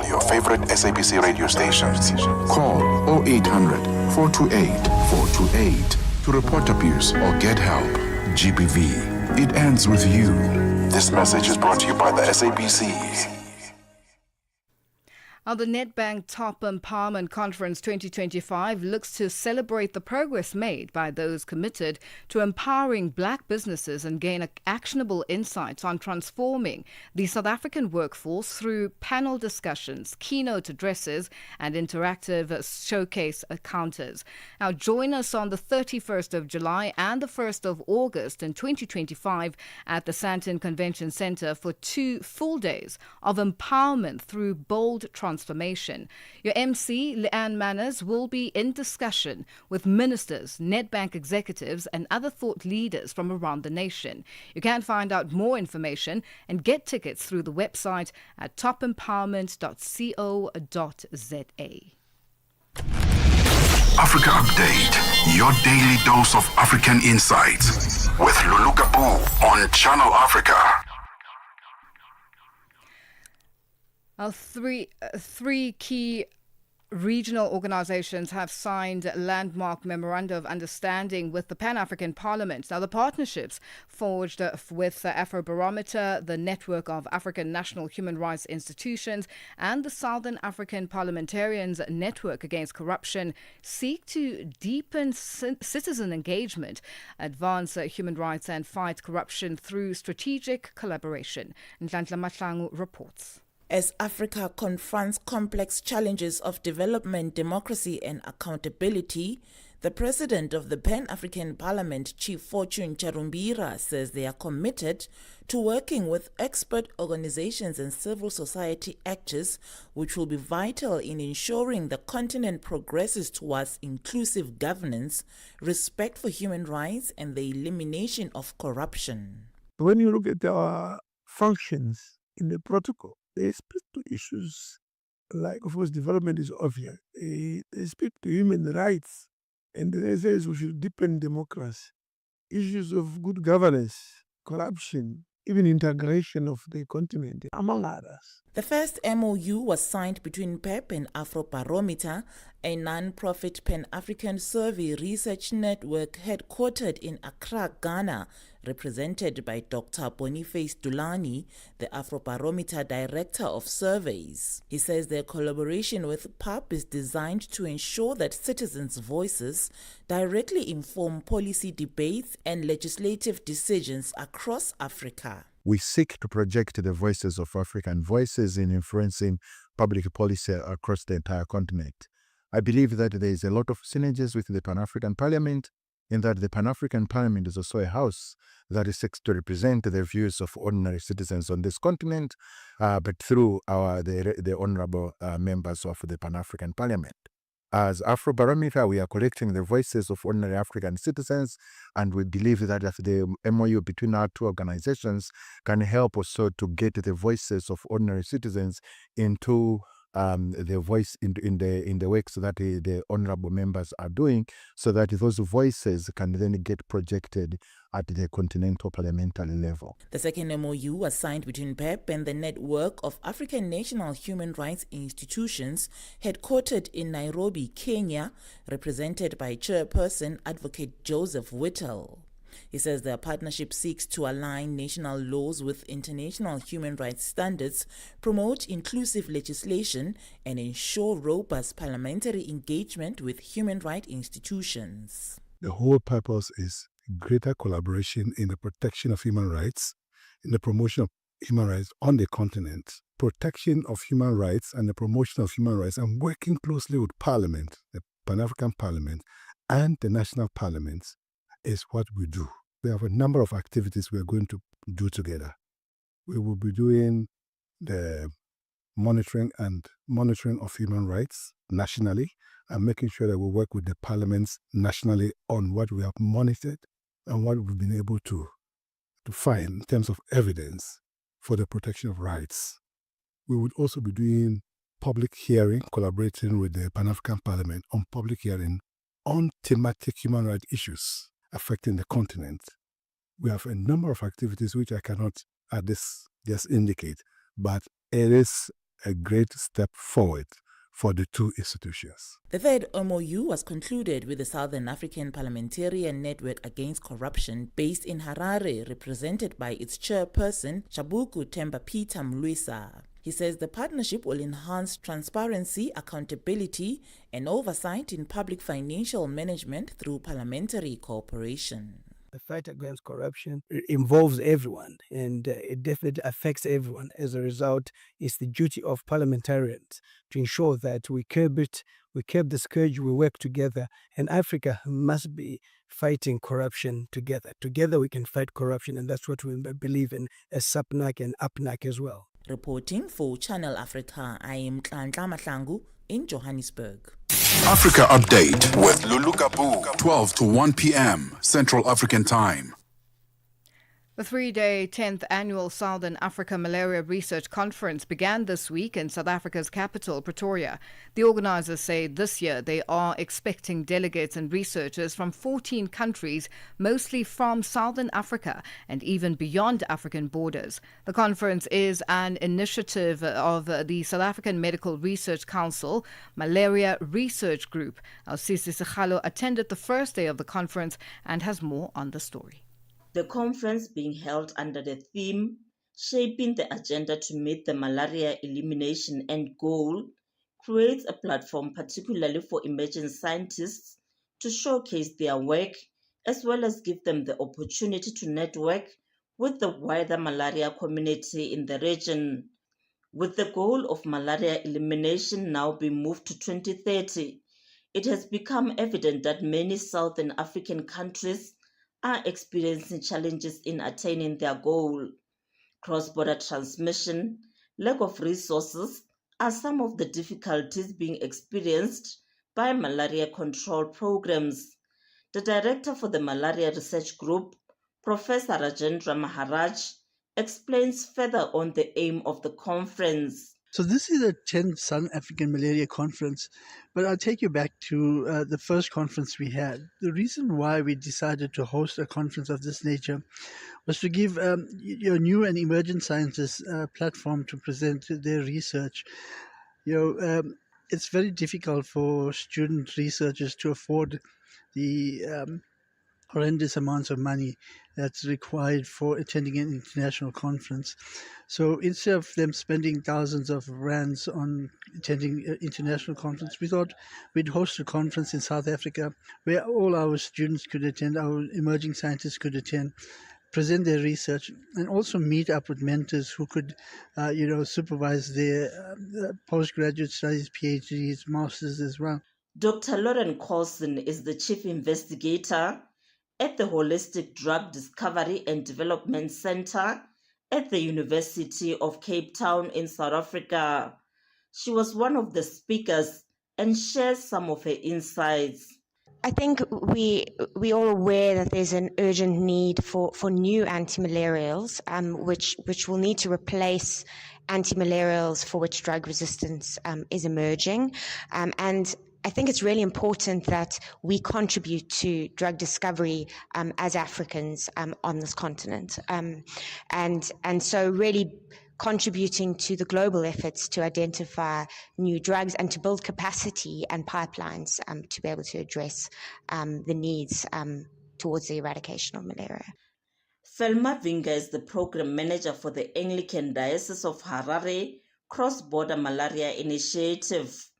all your favorite SABC radio stations. Call 0800 428 428 to report abuse or get help. GBV. It ends with you. This message is brought to you by the SABC. Now, the Nedbank Top Empowerment Conference 2025 looks to celebrate the progress made by those committed to empowering black businesses and gain actionable insights on transforming the South African workforce through panel discussions, keynote addresses, and interactive showcase encounters. Now, join us on the 31st of July and the 1st of August in 2025 at the Sandton Convention Center for 2 full days of empowerment through bold transformation. Your MC, Leanne Manners, will be in discussion with ministers, Nedbank executives, and other thought leaders from around the nation. You can find out more information and get tickets through the website at topempowerment.co.za. Africa Update, your daily dose of African insights with Lulu Gaboo on Channel Africa. Three key regional organizations have signed landmark memoranda of understanding with the Pan-African Parliament. Now, the partnerships forged with Afrobarometer, the Network of African National Human Rights Institutions, and the Southern African Parliamentarians Network Against Corruption seek to deepen citizen engagement, advance human rights, and fight corruption through strategic collaboration. Nhlanhla Mahlangu reports. As Africa confronts complex challenges of development, democracy and accountability, the president of the Pan-African Parliament, Chief Fortune Charumbira, says they are committed to working with expert organizations and civil society actors, which will be vital in ensuring the continent progresses towards inclusive governance, respect for human rights and the elimination of corruption. When you look at our functions in the protocol, they speak to issues like, of course, development is obvious. They speak to human rights, and they say we should deepen democracy. Issues of good governance, corruption, even integration of the continent, among others. The first MOU was signed between PEP and Afrobarometer, a non-profit Pan-African survey research network headquartered in Accra, Ghana, represented by Dr. Boniface Dulani, the Afrobarometer Director of Surveys. He says their collaboration with PAP is designed to ensure that citizens' voices directly inform policy debates and legislative decisions across Africa. We seek to project the voices of African voices in influencing public policy across the entire continent. I believe that there is a lot of synergies with the Pan-African Parliament, in that the Pan-African Parliament is also a house that is seeks to represent the views of ordinary citizens on this continent, but through the honorable members of the Pan-African Parliament. As Afrobarometer, we are collecting the voices of ordinary African citizens, and we believe that the MOU between our two organizations can help also to get the voices of ordinary citizens into the voice in the works that the honorable members are doing, so that those voices can then get projected at the continental parliamentary level. The second MOU was signed between PEP and the Network of African National Human Rights Institutions, headquartered in Nairobi, Kenya, represented by Chairperson Advocate Joseph Whittle. He says their partnership seeks to align national laws with international human rights standards, promote inclusive legislation, and ensure robust parliamentary engagement with human rights institutions. The whole purpose is greater collaboration in the protection of human rights, in the promotion of human rights on the continent, protection of human rights and the promotion of human rights, and working closely with Parliament, the Pan-African Parliament, and the national parliaments is what we do. We have a number of activities we are going to do together. We will be doing the monitoring of human rights nationally, and making sure that we work with the parliaments nationally on what we have monitored and what we've been able to find in terms of evidence for the protection of rights. We would also be doing public hearing, collaborating with the Pan-African Parliament on public hearing on thematic human rights issues affecting the continent. We have a number of activities which I cannot at this just indicate, but it is a great step forward for the two institutions. The third MOU was concluded with the Southern African Parliamentarian Network Against Corruption based in Harare, represented by its chairperson, Chabuku Themba Peter Mlwisa. He says the partnership will enhance transparency, accountability, and oversight in public financial management through parliamentary cooperation. The fight against corruption involves everyone, and it definitely affects everyone. As a result, it's the duty of parliamentarians to ensure that we curb it, we curb the scourge, we work together, and Africa must be fighting corruption together. Together we can fight corruption, and that's what we believe in as SAPNAC and APNAC as well. Reporting for Channel Africa, I am Nhlanhla Mahlangu in Johannesburg. Africa Update, With Lulu Gaboo. 12 to 1 p.m. Central African Time. The three-day 10th annual Southern Africa Malaria Research Conference began this week in South Africa's capital, Pretoria. The organizers say this year they are expecting delegates and researchers from 14 countries, mostly from Southern Africa and even beyond African borders. The conference is an initiative of the South African Medical Research Council Malaria Research Group. Sisi Sikhalo attended the first day of the conference and has more on the story. The conference being held under the theme Shaping the Agenda to Meet the Malaria Elimination End Goal creates a platform particularly for emerging scientists to showcase their work as well as give them the opportunity to network with the wider malaria community in the region. With the goal of malaria elimination now being moved to 2030, it has become evident that many Southern African countries are experiencing challenges in attaining their goal. Cross-border transmission, lack of resources are some of the difficulties being experienced by malaria control programs. The director for the Malaria Research Group, Professor Rajendra Maharaj, explains further on the aim of the conference. So this is the 10th Southern African Malaria Conference, but I'll take you back to the first conference we had. The reason why we decided to host a conference of this nature was to give new and emerging scientists a platform to present their research. It's very difficult for student researchers to afford the horrendous amounts of money that's required for attending an international conference. So instead of them spending thousands of rands on attending an international conference, we thought we'd host a conference in South Africa where all our students could attend, our emerging scientists could attend, present their research, and also meet up with mentors who could, supervise their postgraduate studies, PhDs, masters as well. Dr. Lauren Coulson is the chief investigator at the Holistic Drug Discovery and Development Center at the University of Cape Town in South Africa. She was one of the speakers and shares some of her insights. I think we all aware that there's an urgent need for new antimalarials, which will need to replace antimalarials for which drug resistance is emerging, and I think it's really important that we contribute to drug discovery as Africans on this continent, and so really contributing to the global efforts to identify new drugs and to build capacity and pipelines to be able to address the needs towards the eradication of malaria. Felma Vinga is the program manager for the Anglican Diocese of Harare Cross-Border Malaria Initiative.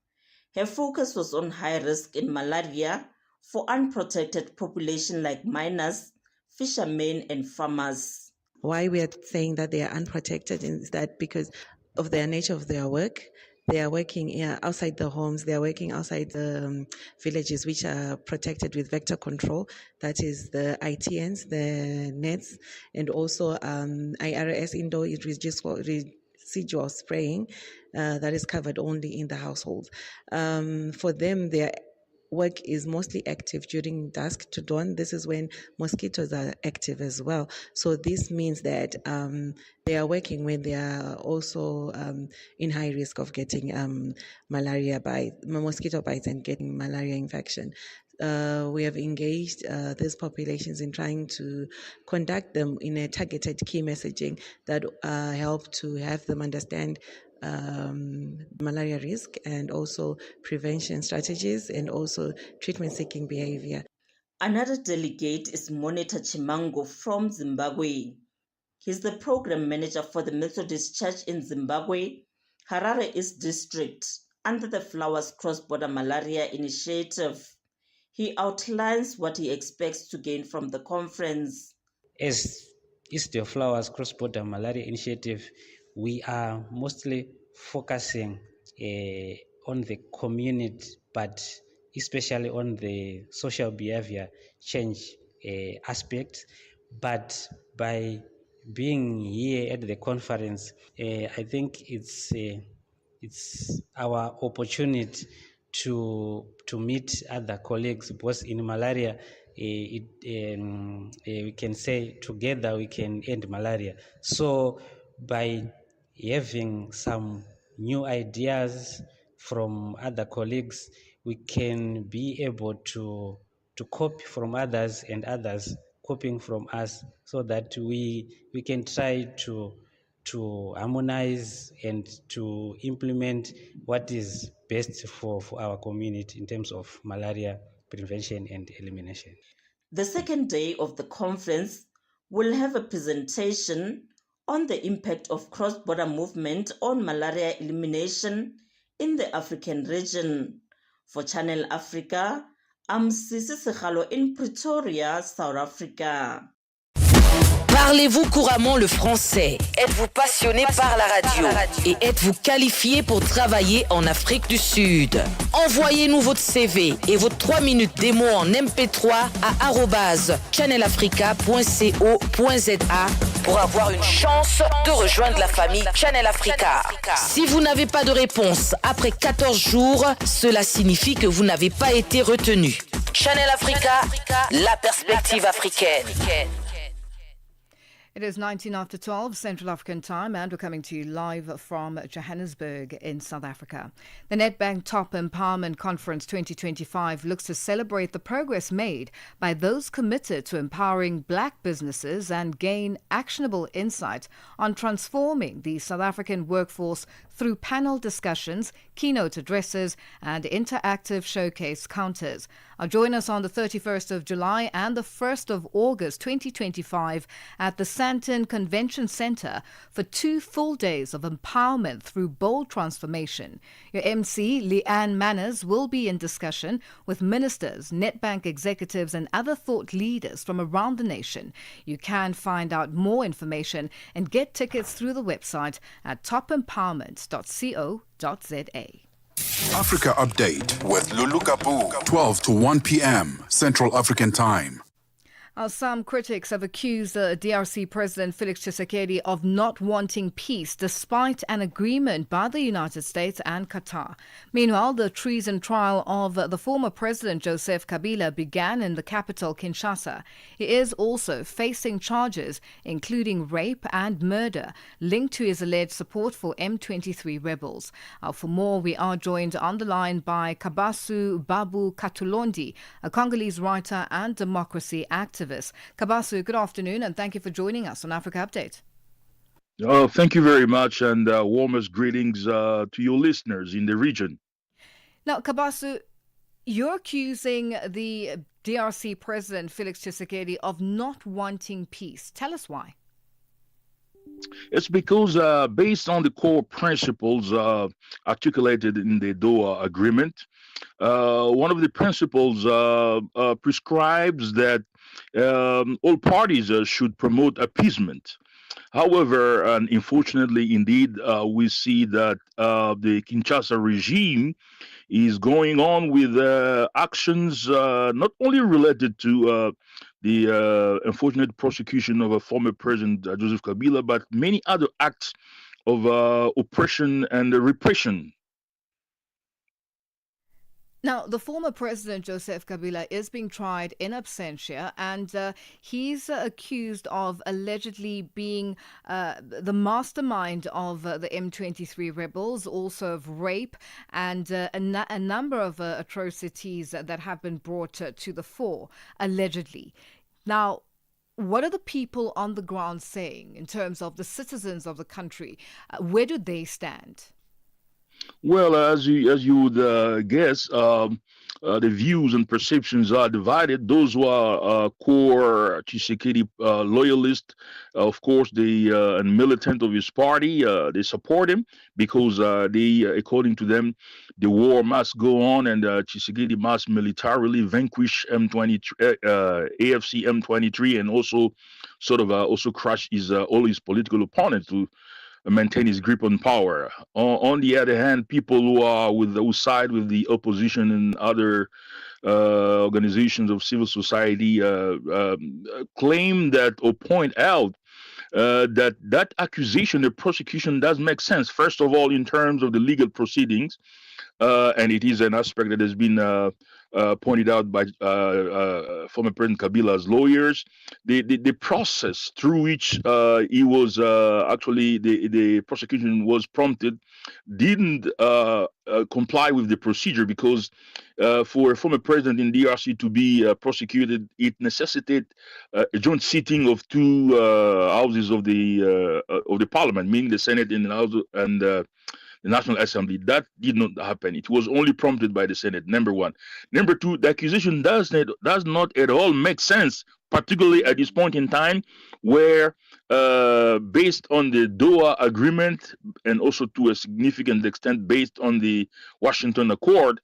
Her focus was on high risk in malaria for unprotected population like miners, fishermen, and farmers. Why we are saying that they are unprotected is that because of their nature of their work, they are working outside the homes, they are working outside the villages which are protected with vector control, that is the ITNs, the nets, and also IRS, indoor residual spraying, that is covered only in the household. For them, their work is mostly active during dusk to dawn. This is when mosquitoes are active as well. So this means that they are working when they are also in high risk of getting mosquito bites and getting malaria infection. We have engaged these populations in trying to conduct them in a targeted key messaging that help to have them understand malaria risk and also prevention strategies and also treatment-seeking behavior. Another delegate is Monitor Chimango from Zimbabwe. He's the program manager for the Methodist Church in Zimbabwe, Harare East District, under the Flowers Cross-Border Malaria Initiative. He outlines what he expects to gain from the conference. As is the Flowers Cross-Border Malaria Initiative, we are mostly focusing on the community, but especially on the social behavior change aspect. But by being here at the conference, I think it's our opportunity to meet other colleagues, both in malaria. We can say together we can end malaria. So by having some new ideas from other colleagues, we can be able to copy from others and others copying from us, so that we can try to harmonize and to implement what is best for our community in terms of malaria prevention and elimination. The second day of the conference will have a presentation on the impact of cross-border movement on malaria elimination in the African region. For Channel Africa, I'm Sisi Sekgalo in Pretoria, South Africa. Parlez-vous couramment le français? Êtes-vous passionné par la radio? Et êtes-vous qualifié pour travailler en Afrique du Sud? Envoyez-nous votre CV et vos 3 minutes démo en MP3 à @channelafrica.co.za pour avoir une chance de rejoindre la famille Channel Africa. Si vous n'avez pas de réponse après 14 jours, cela signifie que vous n'avez pas été retenu. Channel Africa, la perspective africaine. It is 19 after 12 Central African time, and we're coming to you live from Johannesburg in South Africa. The Nedbank Top Empowerment Conference 2025 looks to celebrate the progress made by those committed to empowering black businesses and gain actionable insight on transforming the South African workforce through panel discussions, keynote addresses, and interactive showcase counters. Join us on the 31st of July and the 1st of August 2025 at the Sandton Convention Centre for 2 full days of empowerment through bold transformation. Your MC, Leanne Manners, will be in discussion with ministers, Nedbank executives, and other thought leaders from around the nation. You can find out more information and get tickets through the website at topempowerment.co.za. Africa Update with Lulu Gaboo, 12 to 1 p.m. Central African Time. Some critics have accused DRC President Felix Tshisekedi of not wanting peace despite an agreement by the United States and Qatar. Meanwhile, the treason trial of the former President Joseph Kabila began in the capital, Kinshasa. He is also facing charges including rape and murder linked to his alleged support for M23 rebels. For more, we are joined on the line by Kabasu Babu Katulondi, a Congolese writer and democracy activist. Kabasu, good afternoon, and thank you for joining us on Africa Update. Thank you very much, and warmest greetings to your listeners in the region. Now, Kabasu, you're accusing the DRC President Felix Tshisekedi of not wanting peace. Tell us why. It's because based on the core principles articulated in the Doha Agreement, one of the principles prescribes that all parties should promote appeasement. However, and unfortunately, indeed, we see that the Kinshasa regime is going on with actions not only related to the unfortunate prosecution of a former president, Joseph Kabila, but many other acts of oppression and repression. Now, the former president, Joseph Kabila, is being tried in absentia, and he's accused of allegedly being the mastermind of the M23 rebels, also of rape and a number of atrocities that have been brought to the fore, allegedly. Now, what are the people on the ground saying in terms of the citizens of the country? Where do they stand? Well, as you would guess, the views and perceptions are divided. Those who are core Tshisekedi loyalists, of course, and militant of his party, they support him because according to them, the war must go on and Tshisekedi must militarily vanquish M23, AFC M23, and also sort of also crush all his political opponents to maintain his grip on power. On the other hand, people who side with the opposition and other organizations of civil society claim that or point out that accusation, the prosecution, does make sense. First of all, in terms of the legal proceedings, and it is an aspect that has been pointed out by former President Kabila's lawyers. The process through which he was actually the prosecution was prompted didn't comply with the procedure because for a former president in DRC to be prosecuted, it necessitated a joint sitting of two houses of the parliament, meaning the Senate and the National Assembly. That did not happen. It was only prompted by the Senate, number one. Number two, the accusation does not at all make sense, particularly at this point in time where, based on the Doha Agreement and also to a significant extent based on the Washington Accord,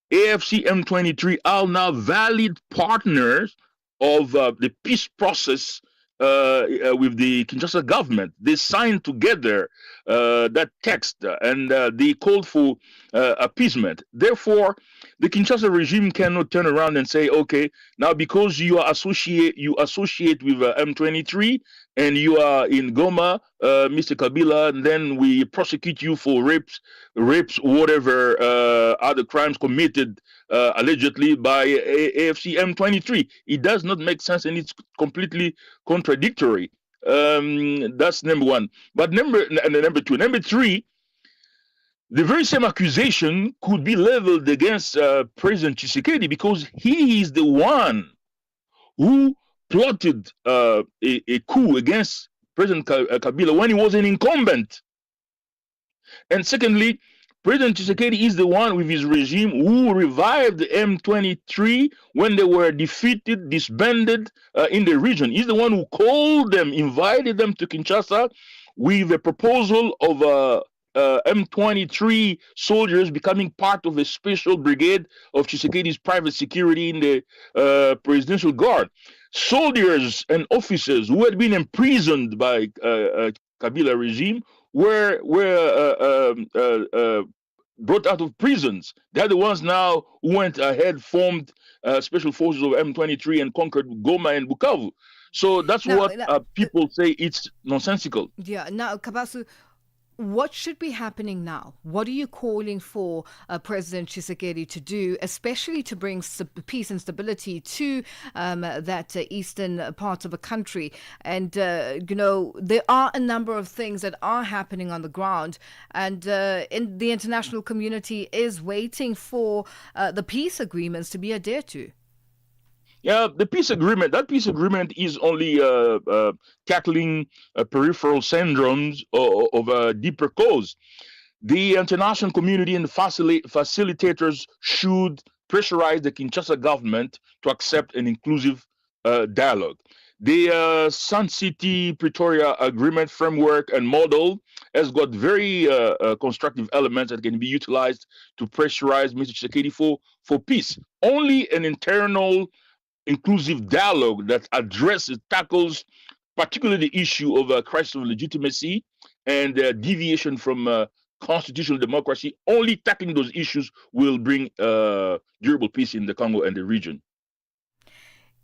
AFC M23 are now valid partners of the peace process with the Kinshasa government. They signed together that text and they called for appeasement. Therefore, the Kinshasa regime cannot turn around and say, okay, now because you associate with M23 and you are in Goma, Mr. Kabila, and then we prosecute you for rapes, whatever other crimes committed allegedly by AFC M23. It does not make sense and it's completely contradictory. That's number one. But number two, number three, the very same accusation could be leveled against President Tshisekedi because he is the one who plotted a coup against President Kabila when he was an incumbent. And secondly, President Tshisekedi is the one with his regime who revived the M23 when they were defeated, disbanded in the region. He's the one who called them, invited them to Kinshasa with a proposal of M23 soldiers becoming part of a special brigade of Tshisekedi's private security in the presidential guard. Soldiers and officers who had been imprisoned by Kabila regime were brought out of prisons. They're the ones now who went ahead, formed special forces of M23 and conquered Goma and Bukavu. So that's what people say it's nonsensical. Yeah. Now, Kabasu, what should be happening now? What are you calling for President Tshisekedi to do, especially to bring peace and stability to that eastern part of the country? And, there are a number of things that are happening on the ground, and in the international community is waiting for the peace agreements to be adhered to. Yeah, that peace agreement is only tackling peripheral syndromes of a deeper cause. The international community and facilitators should pressurize the Kinshasa government to accept an inclusive dialogue. The Sun City Pretoria Agreement framework and model has got very constructive elements that can be utilized to pressurize Mr. Tshisekedi for peace. Only an internal inclusive dialogue that tackles particularly the issue of a crisis of legitimacy and deviation from constitutional democracy. Only tackling those issues will bring durable peace in the Congo and the region.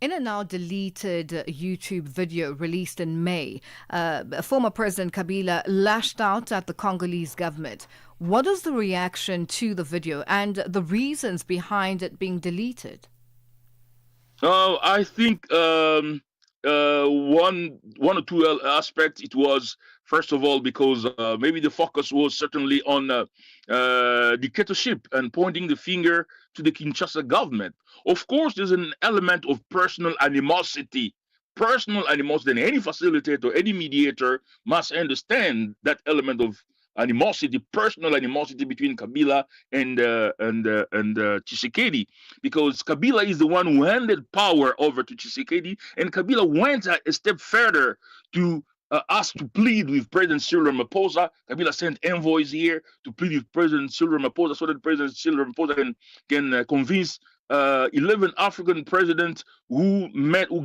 In a now deleted YouTube video released in May, former President Kabila lashed out at the Congolese government. What is the reaction to the video and the reasons behind it being deleted? I think one or two aspects. It was, first of all, because maybe the focus was certainly on dictatorship and pointing the finger to the Kinshasa government. Of course, there's an element of personal animosity. And any facilitator, any mediator must understand that element of animosity, personal animosity between Kabila and Tshisekedi, because Kabila is the one who handed power over to Tshisekedi, and Kabila went a step further to ask to plead with President Cyril Ramaphosa. Kabila sent envoys here to plead with President Cyril Ramaphosa so that President Cyril Ramaphosa can convince 11 African presidents who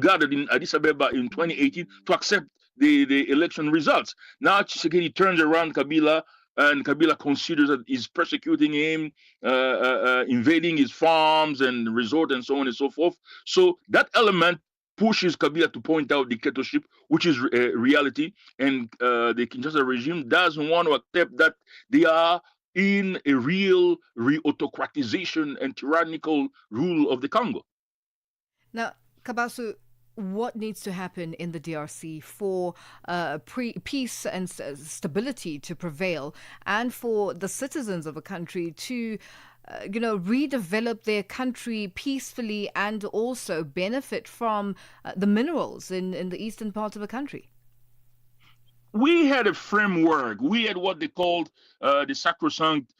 gathered in Addis Ababa in 2018 to accept the election results. Now Tshisekedi turns around Kabila, and Kabila considers that he's persecuting him, invading his farms and resort and so on and so forth. So that element pushes Kabila to point out dictatorship, which is reality, and the Kinshasa regime doesn't want to accept that they are in a real autocratization and tyrannical rule of the Congo. Now, Kabasu, what needs to happen in the DRC for peace and stability to prevail, and for the citizens of a country to redevelop their country peacefully and also benefit from the minerals in the eastern part of the country? We had a framework. We had what they called the sacrosanct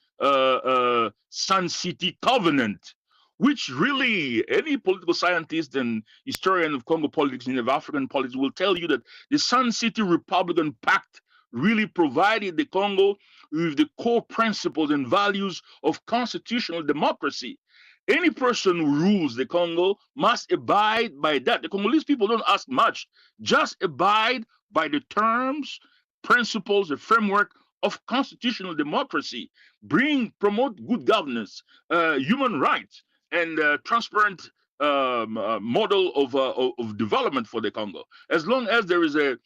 Sun City Covenant, which really any political scientist and historian of Congo politics and of African politics will tell you that the Sun City Republican Pact really provided the Congo with the core principles and values of constitutional democracy. Any person who rules the Congo must abide by that. The Congolese people don't ask much, just abide by the terms, principles, the framework of constitutional democracy. Promote good governance, human rights, and transparent model of development for the Congo. As long as there is a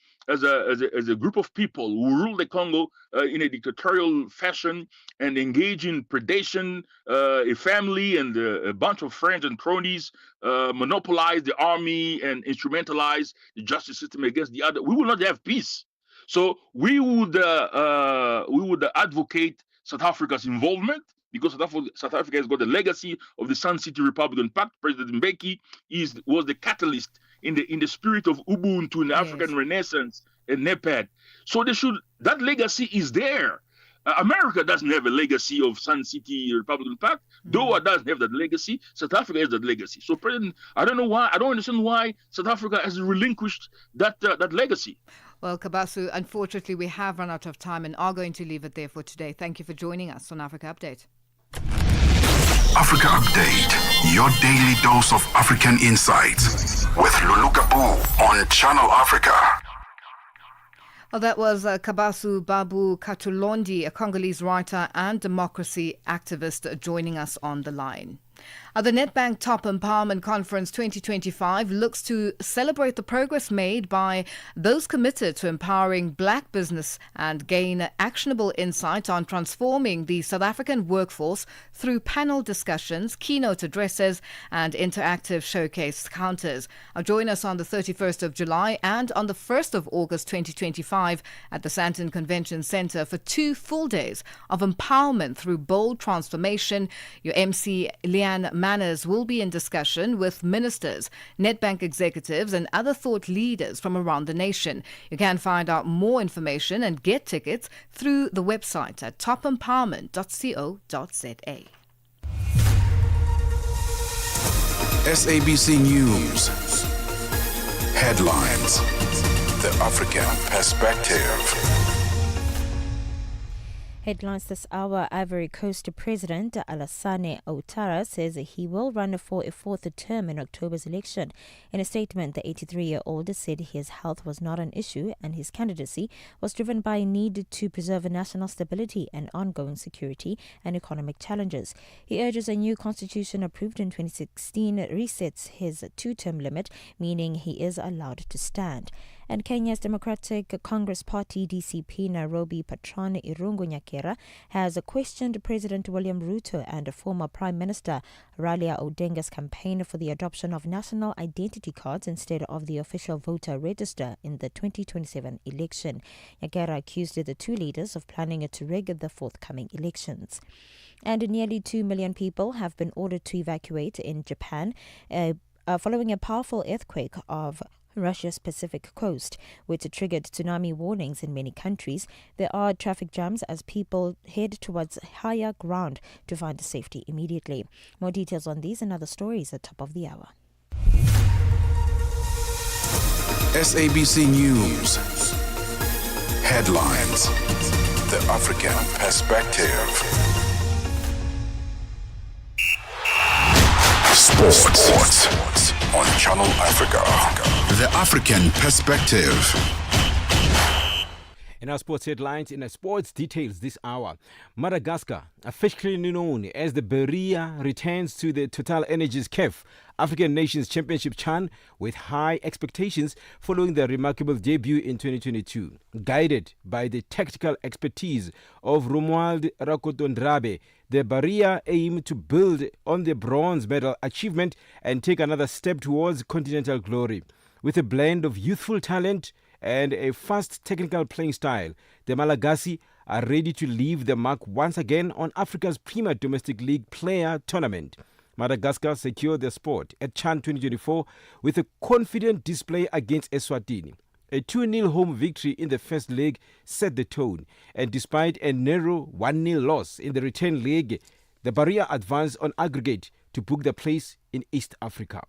group of people who rule the Congo in a dictatorial fashion and engage in predation, a family and a bunch of friends and cronies monopolize the army and instrumentalize the justice system against the other, we will not have peace. So we would advocate South Africa's involvement, because South Africa has got the legacy of the Sun City Republican Pact. President Mbeki was the catalyst in the spirit of Ubuntu and African Renaissance and NEPAD. So that legacy is there. America doesn't have a legacy of Sun City Republican Pact. Doha doesn't have that legacy. South Africa has that legacy. So I don't understand why South Africa has relinquished that legacy. Well, Kabasu, unfortunately, we have run out of time and are going to leave it there for today. Thank you for joining us on Africa Update. Africa Update, your daily dose of African insights with Lulu Gaboo on Channel Africa. Well, that was Kabasu Babu Katulondi, a Congolese writer and democracy activist, joining us on the line. The Nedbank Top Empowerment Conference 2025 looks to celebrate the progress made by those committed to empowering black business and gain actionable insight on transforming the South African workforce through panel discussions, keynote addresses, and interactive showcase counters. Join us on the 31st of July and on the 1st of August 2025 at the Sandton Convention Centre for 2 full days of empowerment through bold transformation. Your MC, Leanne Manners, will be in discussion with ministers, Nedbank executives, and other thought leaders from around the nation. You can find out more information and get tickets through the website at topempowerment.co.za. SABC News. Headlines. The African Perspective. Headlines this hour: Ivory Coast President Alassane Ouattara says he will run for a 4th term in October's election. In a statement, the 83-year-old said his health was not an issue and his candidacy was driven by a need to preserve national stability and ongoing security and economic challenges. He urges a new constitution approved in 2016 resets his 2-term limit, meaning he is allowed to stand. And Kenya's Democratic Congress Party DCP Nairobi patron Irungu Nyakera has questioned President William Ruto and former Prime Minister Raila Odinga's campaign for the adoption of national identity cards instead of the official voter register in the 2027 election. Nyakera accused the two leaders of planning to rig the forthcoming elections. And nearly 2 million people have been ordered to evacuate in Japan following a powerful earthquake of Russia's Pacific coast, which triggered tsunami warnings in many countries. There are traffic jams as people head towards higher ground to find safety immediately. More details on these and other stories at top of the hour. SABC News. Headlines. The African Perspective. Sports on Channel Africa. The African Perspective. In our sports headlines, in our sports details this hour, Madagascar, officially known as the Berea, returns to the Total Energies CAF African Nations Championship CHAN with high expectations following their remarkable debut in 2022. Guided by the tactical expertise of Romuald Rakotondrabe, the Berea aim to build on the bronze medal achievement and take another step towards continental glory. With a blend of youthful talent and a fast technical playing style, the Malagasy are ready to leave their mark once again on Africa's premier domestic league player tournament. Madagascar secured their spot at CHAN 2024 with a confident display against Eswatini. A 2-0 home victory in the first leg set the tone, and despite a narrow 1-0 loss in the return leg, the Berea advanced on aggregate to book their place in East Africa.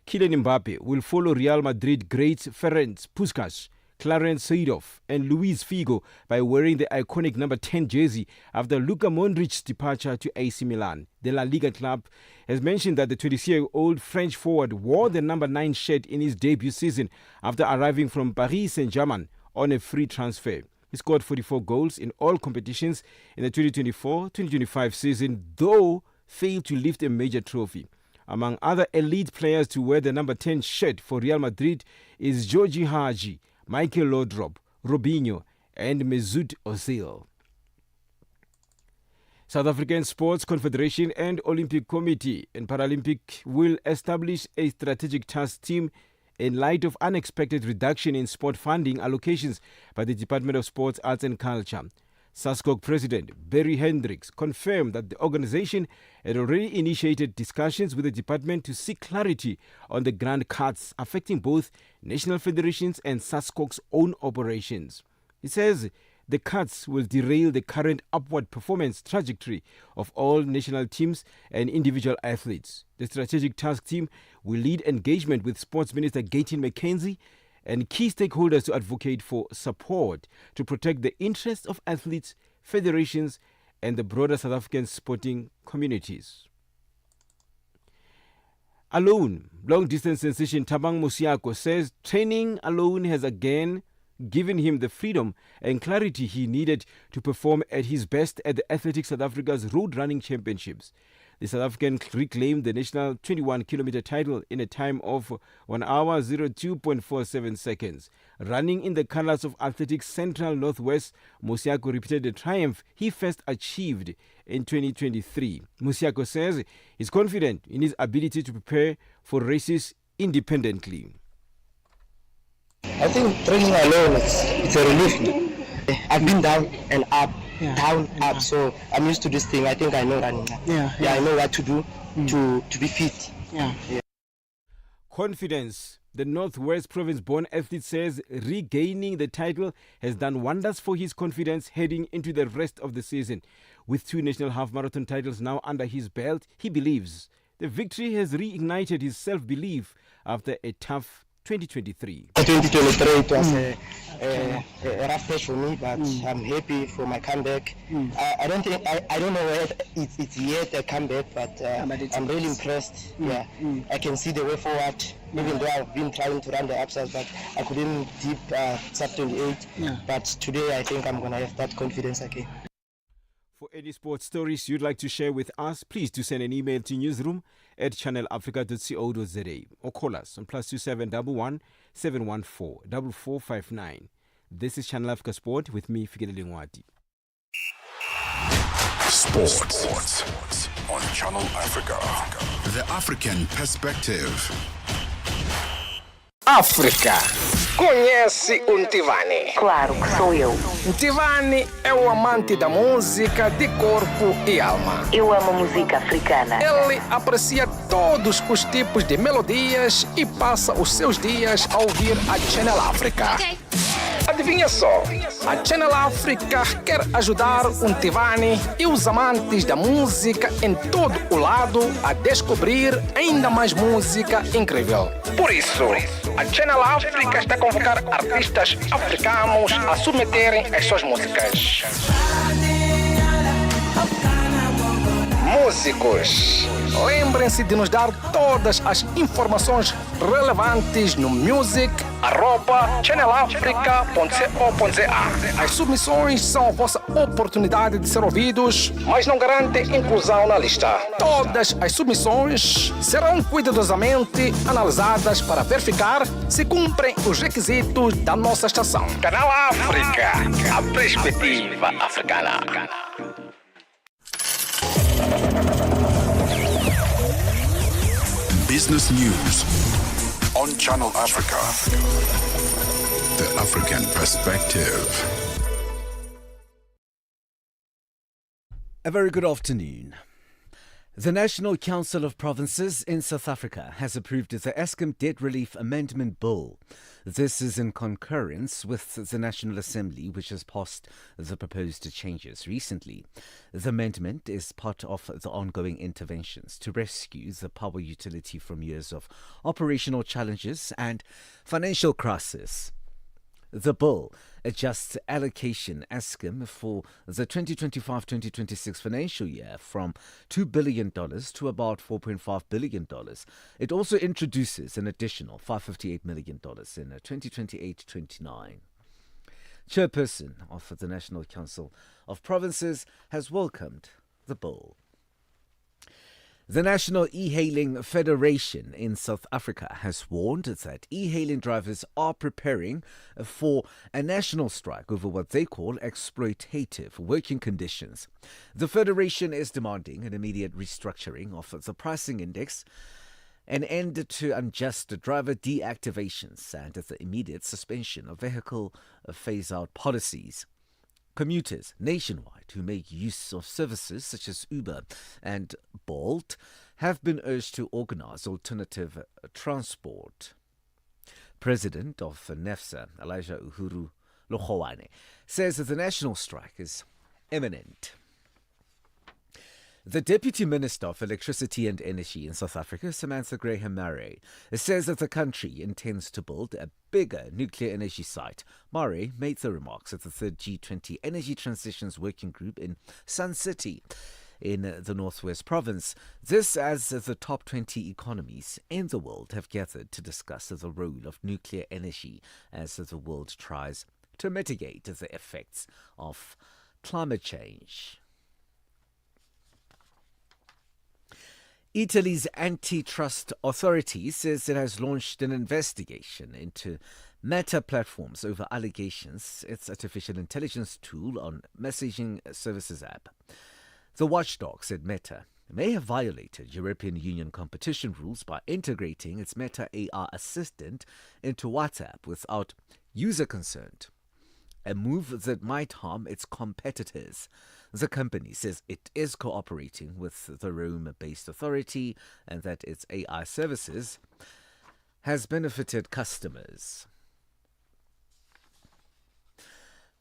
Kylian Mbappe will follow Real Madrid greats Ferenc Puskas, Clarence Seedorf and Luis Figo by wearing the iconic number 10 jersey after Luka Modric's departure to AC Milan. The La Liga club has mentioned that the 26-year-old French forward wore the number 9 shirt in his debut season after arriving from Paris Saint-Germain on a free transfer. He scored 44 goals in all competitions in the 2024-2025 season, though failed to lift a major trophy. Among other elite players to wear the number 10 shirt for Real Madrid is Georgie Hagi, Michael Laudrup, Robinho and Mesut Ozil. South African Sports Confederation and Olympic Committee and Paralympic will establish a strategic task team in light of unexpected reduction in sport funding allocations by the Department of Sports, Arts and Culture. SASCOC President Barry Hendricks confirmed that the organization had already initiated discussions with the department to seek clarity on the grant cuts affecting both national federations and SASCOC's own operations. He says the cuts will derail the current upward performance trajectory of all national teams and individual athletes. The strategic task team will lead engagement with Sports Minister Gayton McKenzie and key stakeholders to advocate for support to protect the interests of athletes, federations, and the broader South African sporting communities. Alone, long-distance sensation Thabang Mosiako says training alone has again given him the freedom and clarity he needed to perform at his best at the Athletics South Africa's Road Running Championships. The South African reclaimed the national 21-kilometer title in a time of 1 hour 02.47 seconds. Running in the colours of Athletics Central Northwest, Mosiako repeated the triumph he first achieved in 2023. Mosiako says he's confident in his ability to prepare for races independently. I think training alone it's a relief. I've been down and up, up, so I'm used to this thing. I think I know running. I know what to do to be fit. Confidence. The Northwest Province-born athlete says regaining the title has done wonders for his confidence heading into the rest of the season. With 2 national half-marathon titles now under his belt, he believes the victory has reignited his self-belief after a tough 2023. 2023 it was a rough patch for me, but I'm happy for my comeback. I don't know whether it's yet a comeback, but I'm really impressed. I can see the way forward, even though I've been trying to run the upsides, but I couldn't dip sub 28. But today I think I'm going to have that confidence again. For any sports stories you'd like to share with us, please do send an email to newsroom@channelafrica.co.za or call us on +2711 714 4459. This is Channel Africa Sport with me, Fikile Ngwati. Sports on Channel Africa. The African Perspective. Africa Conhece o Ntivani? Claro que sou eu. Ntivani é o amante da música de corpo e alma. Eu amo música africana. Ele aprecia todos os tipos de melodias e passa os seus dias a ouvir a Channel África. Adivinha só, a Channel África quer ajudar o Ntivani e os amantes da música em todo o lado a descobrir ainda mais música incrível. Por isso, a Channel África está a convocar artistas africanos a submeterem as suas músicas. Músicos, lembrem-se de nos dar todas as informações relevantes no music@channelafrica.co.za. As submissões são a vossa oportunidade de ser ouvidos, mas não garantem inclusão na lista. Todas as submissões serão cuidadosamente analisadas para verificar se cumprem os requisitos da nossa estação. Canal África, a perspectiva africana. Business News on Channel Africa. The African Perspective. A very good afternoon. The National Council of Provinces in South Africa has approved the Eskom Debt Relief Amendment Bill. This is in concurrence with the National Assembly, which has passed the proposed changes recently. The amendment is part of the ongoing interventions to rescue the power utility from years of operational challenges and financial crisis. The bill adjusts allocation Eskom for the 2025-2026 financial year from $2 billion to about $4.5 billion. It also introduces an additional $558 million in 2028-29. Chairperson of the National Council of Provinces has welcomed the bill. The National E-Hailing Federation in South Africa has warned that e-hailing drivers are preparing for a national strike over what they call exploitative working conditions. The federation is demanding an immediate restructuring of the pricing index, an end to unjust driver deactivations, and the immediate suspension of vehicle phase-out policies. Commuters nationwide who make use of services such as Uber and Bolt have been urged to organize alternative transport. President of NEFSA, Elijah Uhuru Lochowane, says that the national strike is imminent. The Deputy Minister of Electricity and Energy in South Africa, Samantha Graham-Murray, says that the country intends to build a bigger nuclear energy site. Murray made the remarks at the third G20 Energy Transitions Working Group in Sun City in the Northwest Province. This as the top 20 economies in the world have gathered to discuss the role of nuclear energy as the world tries to mitigate the effects of climate change. Italy's antitrust authority says it has launched an investigation into Meta Platforms over allegations its artificial intelligence tool on messaging services app. The watchdog said Meta may have violated European Union competition rules by integrating its Meta AI assistant into WhatsApp without user consent, a move that might harm its competitors. The company says it is cooperating with the Rome-based authority and that its AI services has benefited customers.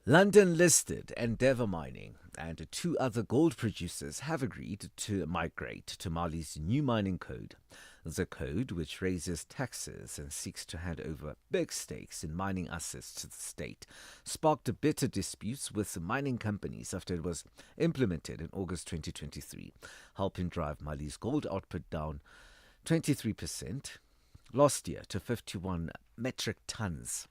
London-listed Endeavour Mining and two other gold producers have agreed to migrate to Mali's new mining code. The code, which raises taxes and seeks to hand over big stakes in mining assets to the state, sparked bitter disputes with mining companies after it was implemented in August 2023, helping drive Mali's gold output down 23% last year to 51 metric tons.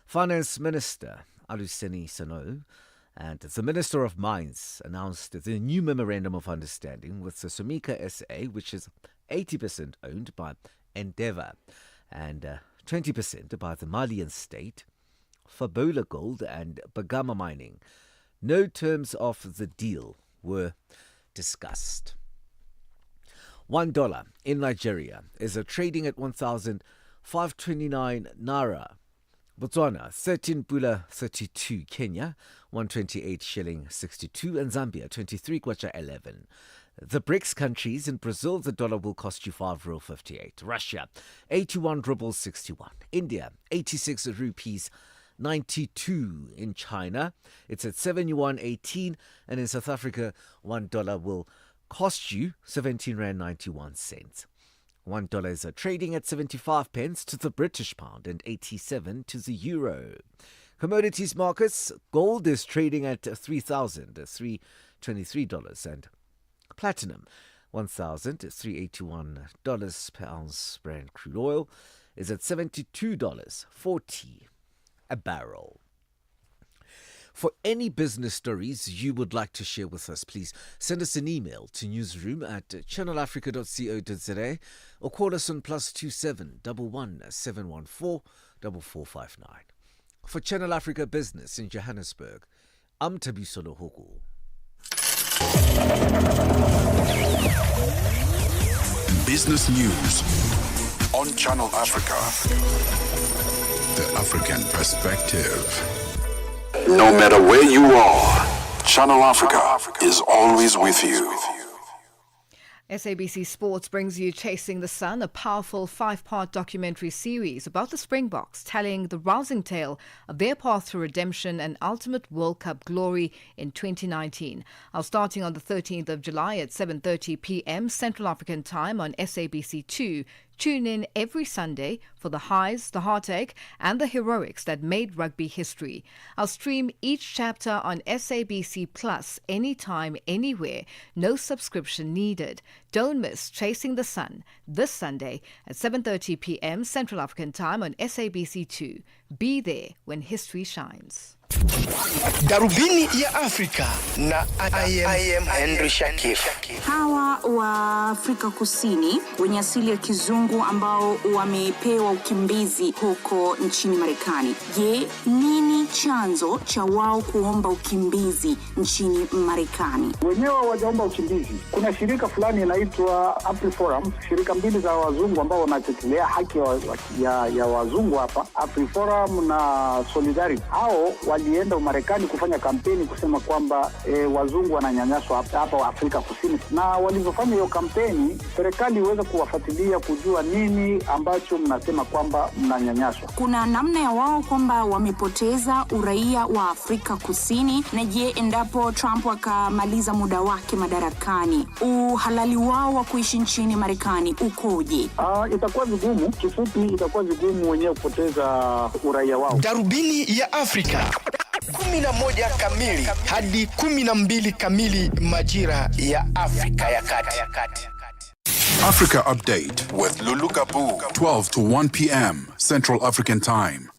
Finance Minister Aluseni Sano and the Minister of Mines announced the new Memorandum of Understanding with the Somika SA, which is 80% owned by Endeavour and 20% by the Malian state, Fabola Gold and Bagama Mining. No terms of the deal were discussed. $1 in Nigeria is trading at 1,529 naira Botswana 13 pula 32, Kenya 128 shilling 62, and Zambia 23 kwacha 11. The BRICS countries in Brazil, the dollar will cost you 5.58. Russia 81 rubles 61. India 86 rupees 92. In China, it's at 7 yuan 18, and in South Africa, $1 will cost you 17 rand 91 cents. $1 is trading at 75 pence to the British pound and 87 to the euro. Commodities markets, gold is trading at $3,323, and platinum $1,381 per ounce. Brent crude oil is at $72.40 a barrel. For any business stories you would like to share with us, please send us an email to newsroom@channelafrica.co.za or call us on +27 11 714 4459. For Channel Africa Business in Johannesburg, I'm Tabisolo Hoku. Business news on Channel Africa. The African perspective. No matter where you are, Channel Africa is always with you. SABC Sports brings you Chasing the Sun, a powerful 5-part documentary series about the Springboks, telling the rousing tale of their path to redemption and ultimate World Cup glory in 2019. Starting on the 13th of July at 7:30 p.m. Central African Time on SABC2. Tune in every Sunday for the highs, the heartache, and the heroics that made rugby history. I'll stream each chapter on SABC Plus anytime, anywhere. No subscription needed. Don't miss Chasing the Sun this Sunday at 7:30 p.m. Central African Time on SABC2. Be there when history shines. Darubini ya Afrika na I am Henry Shakif. Hawa wa Afrika Kusini wenye asili ya kizungu ambao wamepewa ukimbizi huko nchini Marekani. Je, nini chanzo cha wao kuomba ukimbizi nchini Marekani? Wenyewe hawajaomba ukimbizi. Kuna shirika fulani inaitwa AfriForum, shirika mbili za wazungu ambao wanatetea haki ya wazungu hapa, AfriForum na Solidarity. Hao walienda Marekani kufanya kampeni kusema kwamba wazungu wananyanyaswa hapa Afrika Kusini, na walivyofanya hiyo kampeni, serikali iweza kuwafuatilia kujua nini ambacho mnasema kwamba mnanyanyaswa. Kuna namna ya wao kwamba wamepoteza uraia wa Afrika Kusini, na je, endapo Trump akamaliza muda wake madarakani, uhalali wao wa kuishi nchini Marekani ukoje? Itakuwa vigumu, kifupi itakuwa vigumu wenyewe kupoteza uraia wao. Darubini ya Afrika 11 kamili hadi 12 kamili majira ya Afrika ya Kati. Africa Update with Lulu Gaboo, 12 to 1 p.m. Central African Time.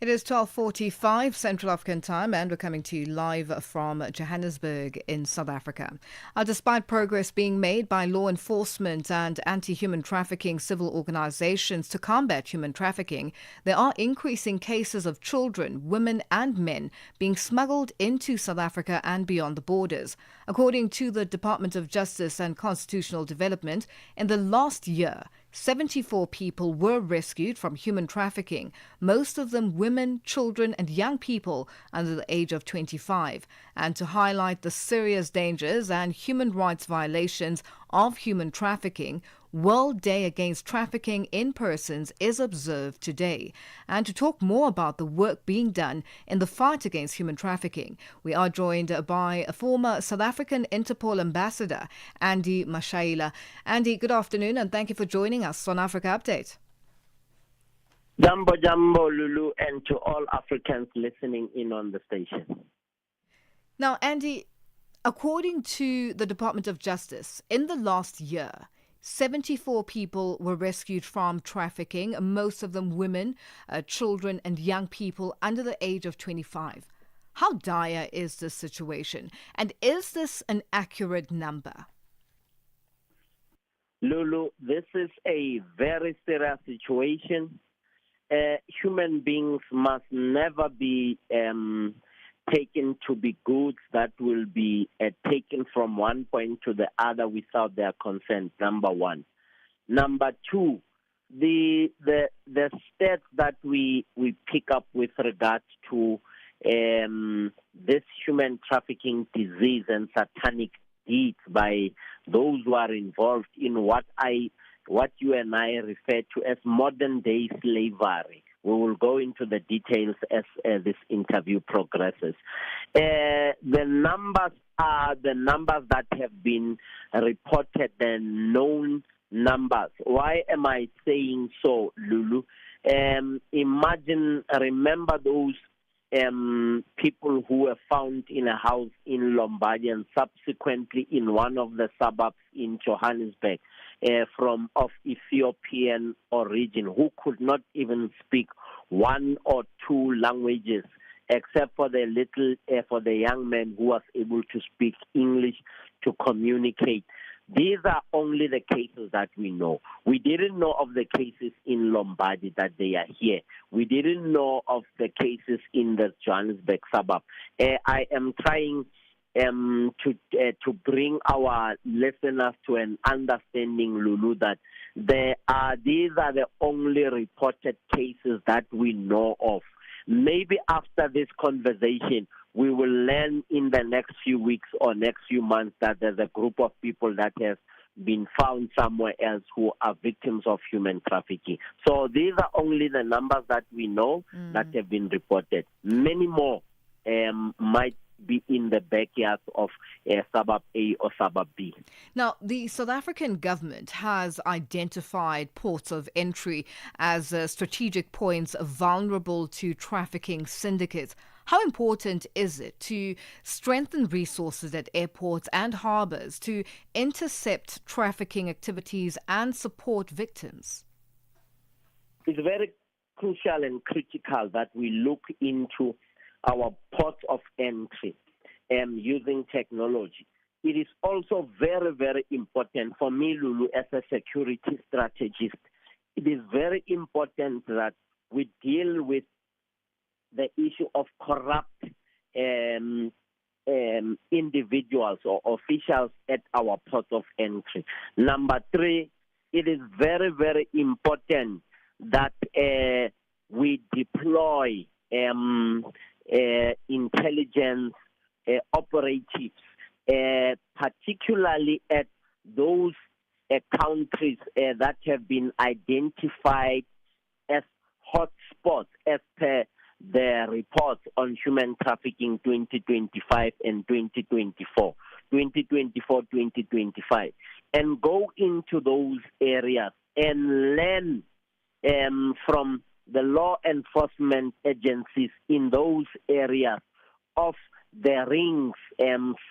It is 12:45 Central African Time, and we're coming to you live from Johannesburg in South Africa. Despite progress being made by law enforcement and anti-human trafficking civil organizations to combat human trafficking, there are increasing cases of children, women and men being smuggled into South Africa and beyond the borders. According to the Department of Justice and Constitutional Development, in the last year, 74 people were rescued from human trafficking, most of them women, children and young people under the age of 25. And to highlight the serious dangers and human rights violations of human trafficking, World Day Against Trafficking in Persons is observed today. And to talk more about the work being done in the fight against human trafficking, we are joined by a former South African Interpol ambassador, Andy Mashaila. Andy, good afternoon and thank you for joining us on Africa Update. Jambo, Lulu, and to all Africans listening in on the station. Now, Andy, according to the Department of Justice, in the last year, 74 people were rescued from trafficking, most of them women, children and young people under the age of 25. How dire is this situation? And is this an accurate number? Lulu, this is a very serious situation. Human beings must never be taken to be goods that will be taken from one point to the other without their consent, number one. Number two, the stats that we pick up with regards to this human trafficking disease and satanic deeds by those who are involved in what you and I refer to as modern day slavery. We will go into the details as this interview progresses. The numbers are the numbers that have been reported and known numbers. Why am I saying so, Lulu? Remember those people who were found in a house in Lombardy and subsequently in one of the suburbs in Johannesburg of Ethiopian origin, who could not even speak one or two languages except for the young man who was able to speak English to communicate. These are only the cases that we know. We didn't know of the cases in Lombardy that they are here. We didn't know of the cases in the Johannesburg suburb. I am trying to bring our listeners to an understanding, Lulu, that these are the only reported cases that we know of. Maybe after this conversation, we will learn in the next few weeks or next few months that there's a group of people that has been found somewhere else who are victims of human trafficking. So these are only the numbers that we know that have been reported. Many more might be in the backyard of suburb A or suburb B. Now, the South African government has identified ports of entry as strategic points vulnerable to trafficking syndicates. How important is it to strengthen resources at airports and harbours to intercept trafficking activities and support victims? It's very crucial and critical that we look into our ports of entry using technology. It is also very, very important for me, Lulu, as a security strategist. It is very important that we deal with the issue of corrupt individuals or officials at our ports of entry. Number 3, it is very, very important that we deploy intelligence operatives, particularly at those countries that have been identified as hotspots as per the reports on human trafficking 2025 and 2024, 2024-2025, and go into those areas and learn from the law enforcement agencies in those areas of the rings,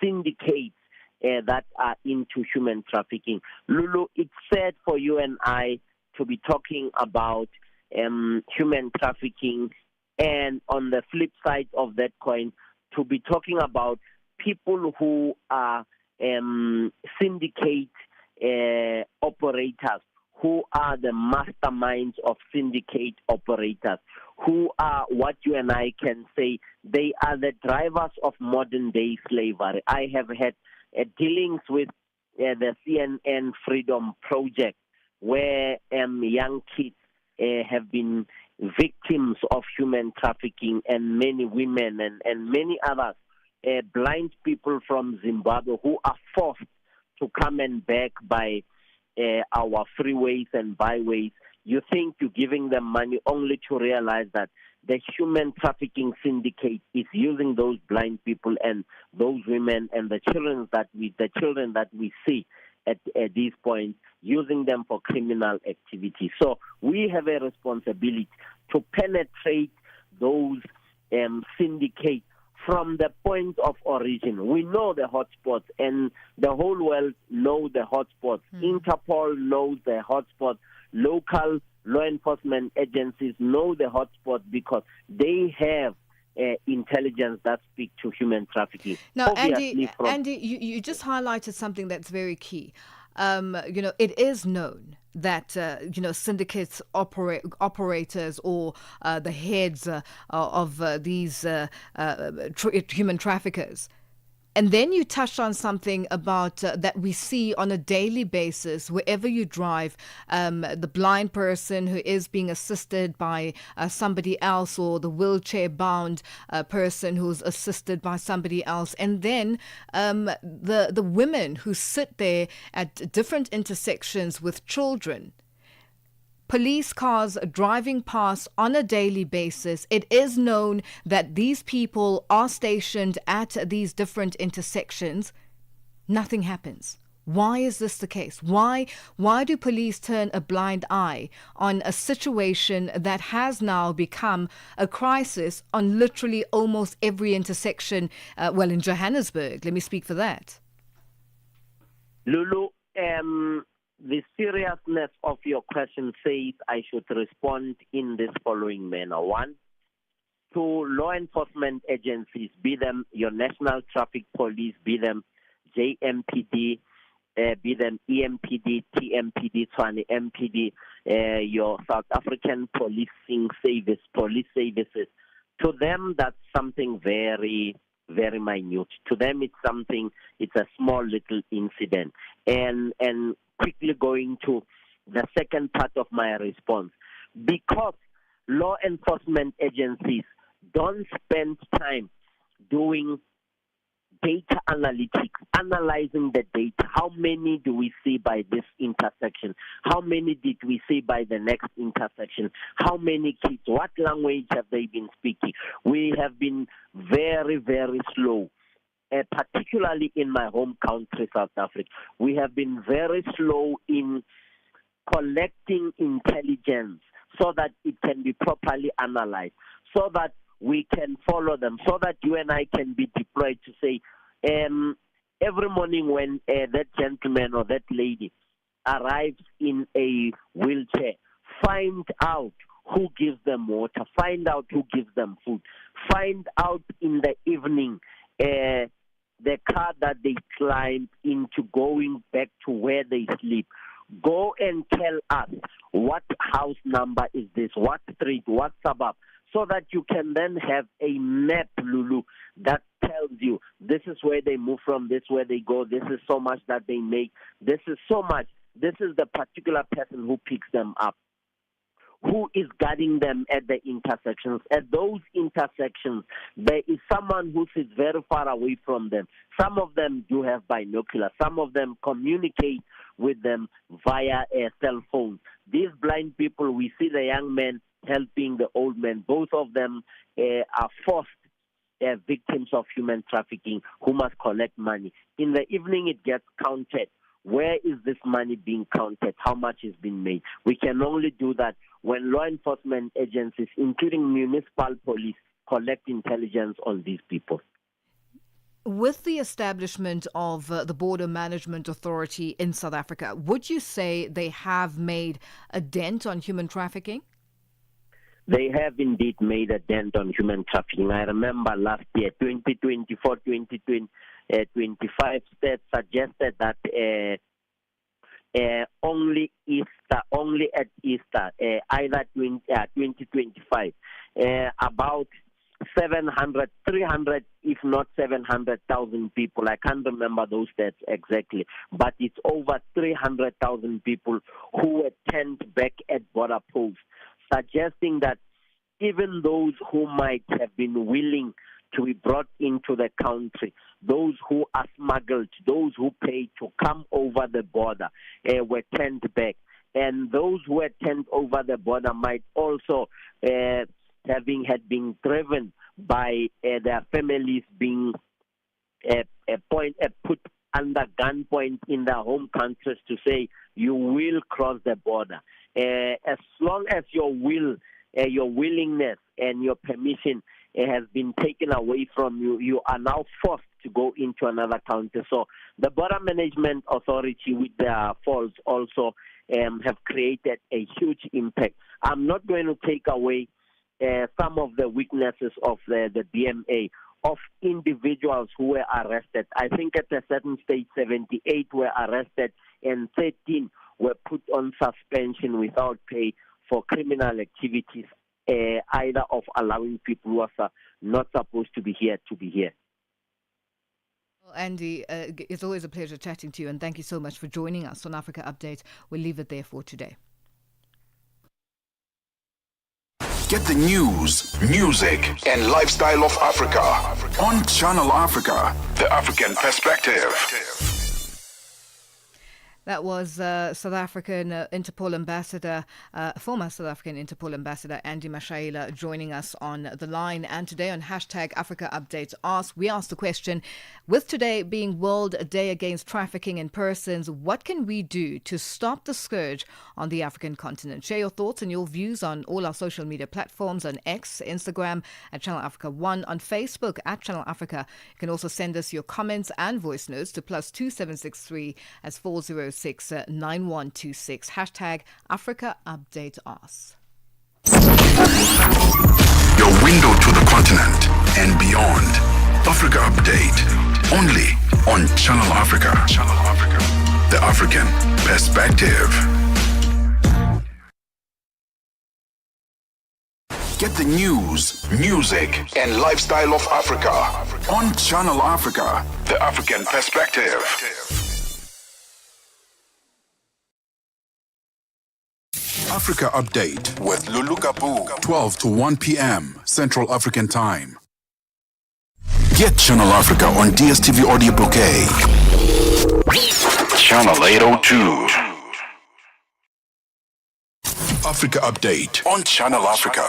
syndicates that are into human trafficking. Lulu, it's sad for you and I to be talking about human trafficking, and on the flip side of that coin, to be talking about people who are syndicate operators, who are the masterminds of syndicate operators, who are what you and I can say, they are the drivers of modern day slavery. I have had dealings with the CNN Freedom Project, where young kids have been victims of human trafficking, and many women and many others, blind people from Zimbabwe who are forced to come and back by our freeways and byways. You think you're giving them money only to realize that the human trafficking syndicate is using those blind people and those women and the children that we see at these points, using them for criminal activity. So we have a responsibility to penetrate those syndicates from the point of origin. We know the hotspots, and the whole world knows the hotspots. Interpol knows the hotspots. Local law enforcement agencies know the hotspots because they have intelligence that speak to human trafficking. Now, Andy, you just highlighted something that's very key. It is known that syndicates operators or the heads of these human traffickers, And then you touched on something about that we see on a daily basis wherever you drive, the blind person who is being assisted by somebody else, or the wheelchair-bound person who's assisted by somebody else. And then the women who sit there at different intersections with children. Police cars driving past on a daily basis. It is known that these people are stationed at these different intersections. Nothing happens. Why is this the case? Why do police turn a blind eye on a situation that has now become a crisis on literally almost every intersection? In Johannesburg, let me speak for that. Lulu, the seriousness of your question says I should respond in this following manner. One, to law enforcement agencies, be them your National Traffic Police, be them JMPD, be them EMPD, TMPD, Tshwane MPD, your South African Policing Service, police services. To them, that's something very, very minute. To them, it's a small little incident. And quickly going to the second part of my response. Because law enforcement agencies don't spend time doing data analytics, analyzing the data. How many do we see by this intersection? How many did we see by the next intersection? How many kids? What language have they been speaking? We have been very, very slow. Particularly in my home country, South Africa, we have been very slow in collecting intelligence so that it can be properly analyzed, so that we can follow them, so that you and I can be deployed to say, every morning when that gentleman or that lady arrives in a wheelchair, find out who gives them water, find out who gives them food, find out in the evening the car that they climb into going back to where they sleep. Go and tell us what house number is this, what street, what suburb, so that you can then have a map, Lulu, that tells you this is where they move from, this is where they go, this is so much that they make, this is so much, this is the particular person who picks them up. Who is guarding them at the intersections? At those intersections, there is someone who sits very far away from them. Some of them do have binoculars. Some of them communicate with them via cell phones. These blind people, we see the young men helping the old men. Both of them are forced victims of human trafficking who must collect money. In the evening, it gets counted. Where is this money being counted? How much is being made? We can only do that when law enforcement agencies, including municipal police, collect intelligence on these people. With the establishment of the Border Management Authority in South Africa, would you say they have made a dent on human trafficking? They have indeed made a dent on human trafficking. I remember last year, 2024, 2025 stats suggested that only at Easter, either 2025, about 700, 300, if not 700,000 people. I can't remember those stats exactly, but it's over 300,000 people who were turned back at border posts, suggesting that even those who might have been willing to be brought into the country, those who are smuggled, those who paid to come over the border, were turned back. And those who were turned over the border might also had been driven by their families being put under gunpoint in their home countries to say, you will cross the border. As long as your willingness and your permission has been taken away from you, you are now forced to go into another country. So the Border Management Authority, with their faults, also have created a huge impact. I'm not going to take away some of the weaknesses of the BMA, of individuals who were arrested. I think at a certain stage, 78 were arrested and 13 were put on suspension without pay for criminal activities, either of allowing people who are not supposed to be here to be here. Well, Andy, it's always a pleasure chatting to you, and thank you so much for joining us on Africa Update. We'll leave it there for today. Get the news, music, and lifestyle of Africa on Channel Africa, the African perspective. That was South African Interpol Ambassador, former South African Interpol Ambassador Andy Mashaila joining us on the line. And today on hashtag Africa Updates we asked the question, with today being World Day Against Trafficking in Persons, what can we do to stop the scourge on the African continent? Share your thoughts and your views on all our social media platforms, on X, Instagram at Channel Africa 1, on Facebook at Channel Africa. You can also send us your comments and voice notes to +2763 as 4069126. Hashtag Africa Update Us. Your window to the continent and beyond. Africa Update. Only on Channel Africa. Channel Africa. The African perspective. Get the news, music, and lifestyle of Africa on Channel Africa. The African perspective. Africa Update with Lulu Gaboo, 12 to 1 p.m. Central African Time. Get Channel Africa on DSTV Audio Bouquet. Channel 802. Africa Update on Channel Africa.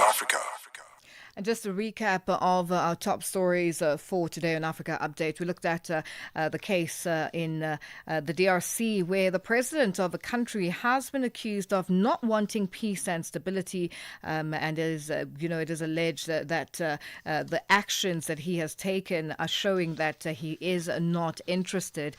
And just a recap of our top stories for today on Africa Update. We looked at the case in the DRC, where the president of the country has been accused of not wanting peace and stability, and it is alleged that the actions that he has taken are showing that he is not interested.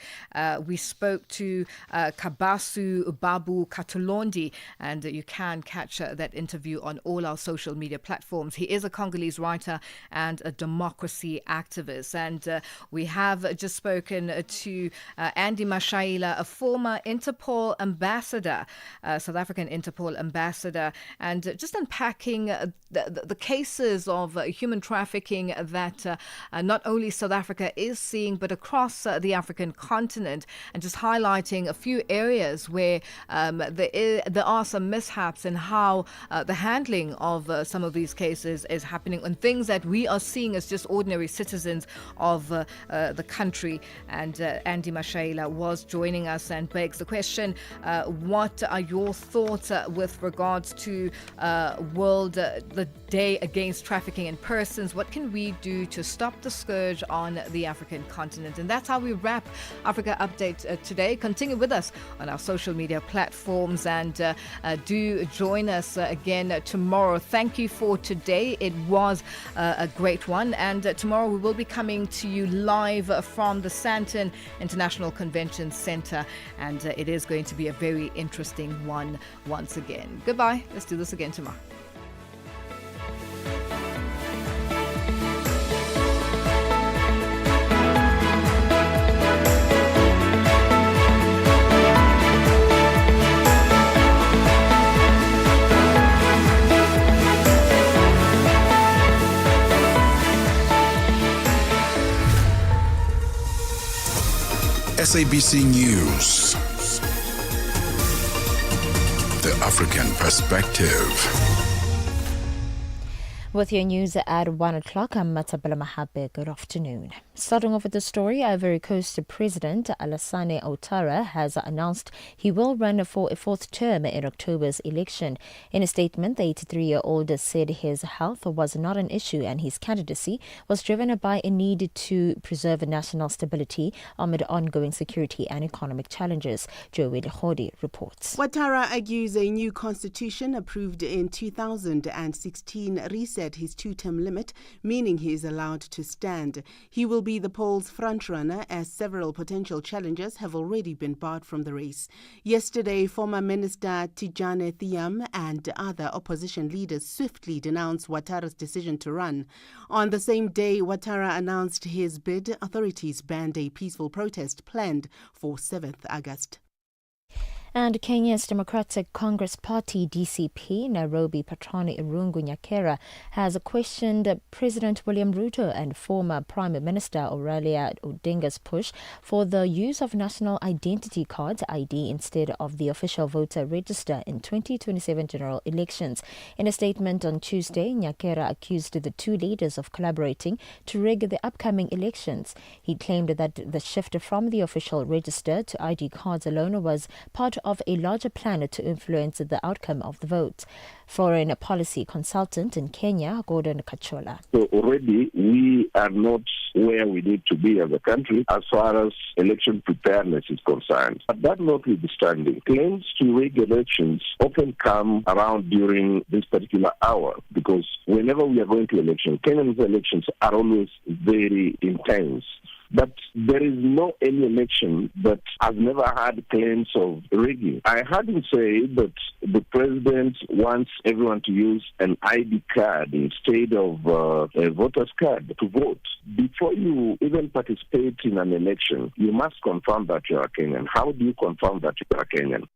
We spoke to Kabasu Babu Katolondi, and you can catch that interview on all our social media platforms. He is a Congolese writer and a democracy activist. And we have just spoken to Andy Mashaila, a former Interpol ambassador, South African Interpol ambassador, and just unpacking the cases of human trafficking that not only South Africa is seeing, but across the African continent, and just highlighting a few areas where there are some mishaps in how the handling of some of these cases is happening, and things that we are seeing as just ordinary citizens of the country. And Andy Mashaila was joining us and begs the question, what are your thoughts with regards to the Day Against Trafficking in Persons? What can we do to stop the scourge on the African continent? And that's how we wrap Africa Update today. Continue with us on our social media platforms, and do join us again tomorrow. Thank you for today. It was a great one, and tomorrow we will be coming to you live from the Sandton International Convention Center, and it is going to be a very interesting one once again. Goodbye. Let's do this again tomorrow. SABC News. The African perspective. With your news at 1 o'clock, I'm Matabela Mahabe. Good afternoon. Starting off with the story, Ivory Coast President Alassane Ouattara has announced he will run for a fourth term in October's election. In a statement, the 83-year-old said his health was not an issue and his candidacy was driven by a need to preserve national stability amid ongoing security and economic challenges. Joey Lehodi reports. Ouattara argues a new constitution approved in 2016 reset his two-term limit, meaning he is allowed to stand. He will be the poll's frontrunner, as several potential challengers have already been barred from the race. Yesterday, former Minister Tijane Thiam and other opposition leaders swiftly denounced Ouattara's decision to run. On the same day Ouattara announced his bid, authorities banned a peaceful protest planned for 7th August. And Kenya's Democratic Congress Party, DCP, Nairobi Patrani Irungu Nyakera, has questioned President William Ruto and former Prime Minister Aurelia Odinga's push for the use of national identity cards, ID, instead of the official voter register in 2027 general elections. In a statement on Tuesday, Nyakera accused the two leaders of collaborating to rig the upcoming elections. He claimed that the shift from the official register to ID cards alone was part of a larger plan to influence the outcome of the vote. Foreign policy consultant in Kenya, Gordon Kachola. So already we are not where we need to be as a country as far as election preparedness is concerned. But that notwithstanding, claims to rig elections often come around during this particular hour because whenever we are going to election, Kenya's elections are always very intense. But there is no any election that has never had claims of rigging. I heard him say that the president wants everyone to use an ID card instead of a voter's card to vote. Before you even participate in an election, you must confirm that you are Kenyan. How do you confirm that you are Kenyan?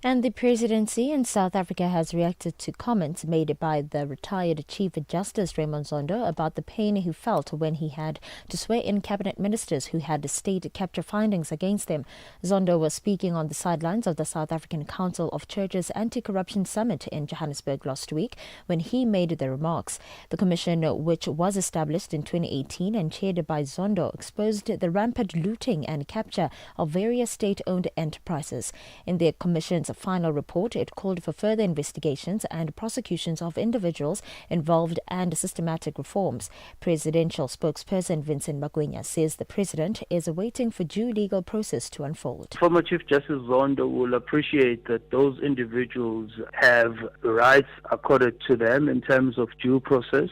And the presidency in South Africa has reacted to comments made by the retired Chief Justice Raymond Zondo about the pain he felt when he had to swear in cabinet ministers who had state capture findings against them. Zondo was speaking on the sidelines of the South African Council of Churches Anti-Corruption Summit in Johannesburg last week when he made the remarks. The commission, which was established in 2018 and chaired by Zondo, exposed the rampant looting and capture of various state-owned enterprises. In the commission's final report, it called for further investigations and prosecutions of individuals involved and systematic reforms. Presidential spokesperson Vincent Magwenya says the president is waiting for due legal process to unfold. Former Chief Justice Zondo will appreciate that those individuals have rights accorded to them in terms of due process.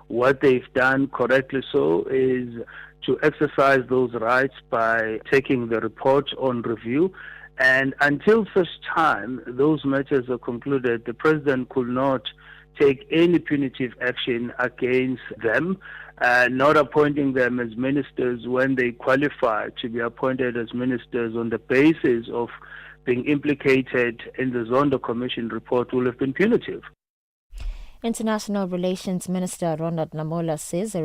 What they've done correctly so is to exercise those rights by taking the report on review. And until such time those matters are concluded, the president could not take any punitive action against them, not appointing them as ministers when they qualify to be appointed as ministers on the basis of being implicated in the Zondo Commission report will have been punitive. International Relations Minister Ronald Lamola says a